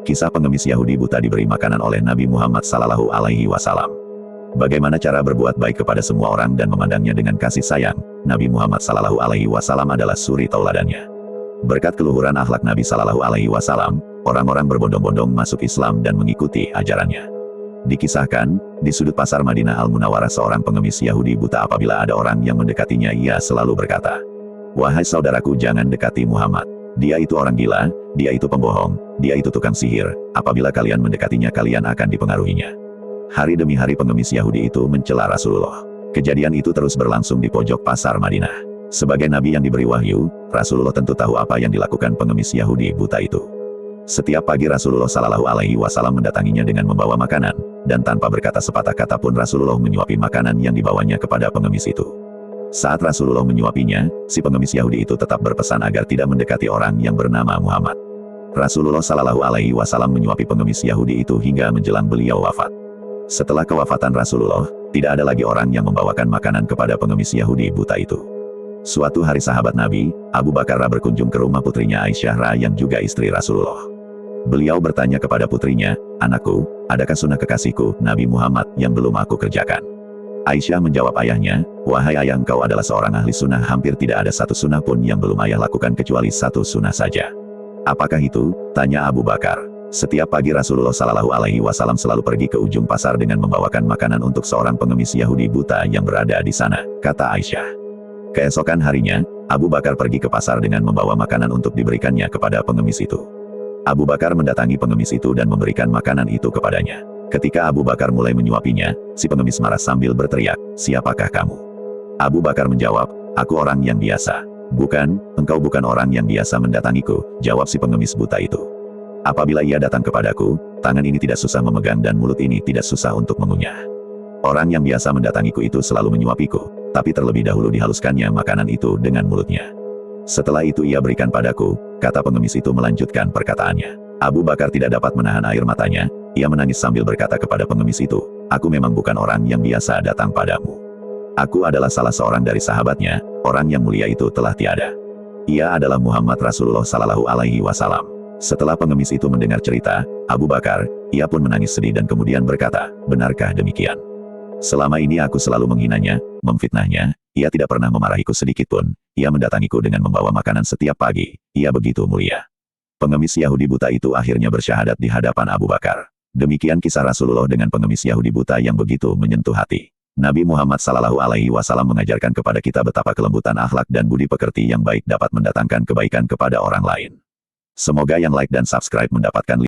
Kisah pengemis Yahudi buta diberi makanan oleh Nabi Muhammad Sallallahu Alaihi Wasallam. Bagaimana cara berbuat baik kepada semua orang dan memandangnya dengan kasih sayang? Nabi Muhammad Sallallahu Alaihi Wasallam adalah suri tauladannya. Berkat keluhuran akhlak Nabi Sallallahu Alaihi Wasallam, orang-orang berbondong-bondong masuk Islam dan mengikuti ajarannya. Dikisahkan, di sudut pasar Madinah Al-Munawwarah seorang pengemis Yahudi buta apabila ada orang yang mendekatinya ia selalu berkata, "Wahai saudaraku, jangan dekati Muhammad. Dia itu orang gila, dia itu pembohong, dia itu tukang sihir, apabila kalian mendekatinya kalian akan dipengaruhinya." Hari demi hari pengemis Yahudi itu mencela Rasulullah. Kejadian itu terus berlangsung di pojok pasar Madinah. Sebagai nabi yang diberi wahyu, Rasulullah tentu tahu apa yang dilakukan pengemis Yahudi buta itu. Setiap pagi Rasulullah Sallallahu Alaihi Wasallam mendatanginya dengan membawa makanan, dan tanpa berkata sepatah kata pun Rasulullah menyuapi makanan yang dibawanya kepada pengemis itu. Saat Rasulullah menyuapinya, si pengemis Yahudi itu tetap berpesan agar tidak mendekati orang yang bernama Muhammad. Rasulullah Sallallahu Alaihi Wasallam menyuapi pengemis Yahudi itu hingga menjelang beliau wafat. Setelah kewafatan Rasulullah, tidak ada lagi orang yang membawakan makanan kepada pengemis Yahudi buta itu. Suatu hari sahabat Nabi, Abu Bakar berkunjung ke rumah putrinya Aisyah yang juga istri Rasulullah. Beliau bertanya kepada putrinya, "Anakku, adakah sunnah kekasihku, Nabi Muhammad, yang belum aku kerjakan?" Aisyah menjawab ayahnya, "Wahai ayah, engkau adalah seorang ahli sunnah, hampir tidak ada satu sunnah pun yang belum ayah lakukan kecuali satu sunnah saja." "Apakah itu?" tanya Abu Bakar. Setiap pagi Rasulullah Sallallahu Alaihi Wasallam selalu pergi ke ujung pasar dengan membawakan makanan untuk seorang pengemis Yahudi buta yang berada di sana, kata Aisyah. Keesokan harinya, Abu Bakar pergi ke pasar dengan membawa makanan untuk diberikannya kepada pengemis itu. Abu Bakar mendatangi pengemis itu dan memberikan makanan itu kepadanya. Ketika Abu Bakar mulai menyuapinya, si pengemis marah sambil berteriak, "Siapakah kamu?" Abu Bakar menjawab, "Aku orang yang biasa." "Bukan, engkau bukan orang yang biasa mendatangiku," jawab si pengemis buta itu. "Apabila ia datang kepadaku, tangan ini tidak susah memegang dan mulut ini tidak susah untuk mengunyah. Orang yang biasa mendatangiku itu selalu menyuapiku, tapi terlebih dahulu dihaluskannya makanan itu dengan mulutnya. Setelah itu ia berikan padaku," kata pengemis itu melanjutkan perkataannya. Abu Bakar tidak dapat menahan air matanya, ia menangis sambil berkata kepada pengemis itu, "Aku memang bukan orang yang biasa datang padamu. Aku adalah salah seorang dari sahabatnya, orang yang mulia itu telah tiada. Ia adalah Muhammad Rasulullah Sallallahu Alaihi Wasallam." Setelah pengemis itu mendengar cerita Abu Bakar, ia pun menangis sedih dan kemudian berkata, "Benarkah demikian? Selama ini aku selalu menghinanya, memfitnahnya, ia tidak pernah memarahiku sedikitpun, ia mendatangiku dengan membawa makanan setiap pagi, ia begitu mulia." Pengemis Yahudi buta itu akhirnya bersyahadat di hadapan Abu Bakar. Demikian kisah Rasulullah dengan pengemis Yahudi buta yang begitu menyentuh hati. Nabi Muhammad Sallallahu Alaihi Wasallam mengajarkan kepada kita betapa kelembutan akhlak dan budi pekerti yang baik dapat mendatangkan kebaikan kepada orang lain. Semoga yang like dan subscribe mendapatkan